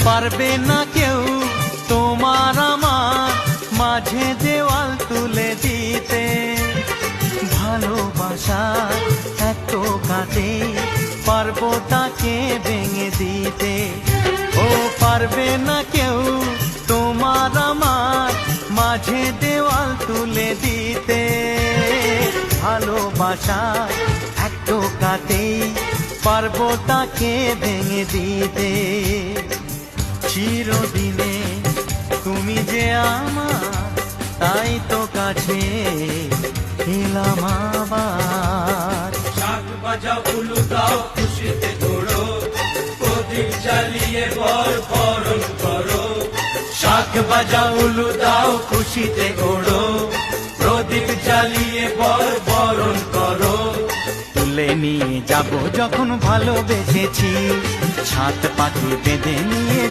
পারবে না কেউ তোমার আমার মাঝে দেওয়াল তুলে দিতে। ভালোবাসা এত কাটে পারবো তাকে ভেঙে দিতে। ও পারবে না কেউ তোমার আমার মাঝে দেওয়াল তুলে দিতে। ভালোবাসা এত কাটে পারবো তাকে ভেঙে দিতে। চিরদিনে তুমি যে আমার, তাই তো কাছে এলাম আবার। শাঁখ বাজাও উলু দাও খুশিতে ঘোরো, প্রদীপ জ্বালিয়ে বরণ করো। শাঁখ বাজাও উলু দাও খুশিতে ওড়ো, প্রদীপ জ্বালিয়ে বরণ করো। তুলে নিয়ে যাব যখন ভালোবেসেছি, ছাদ পাখি বেঁধে নিয়ে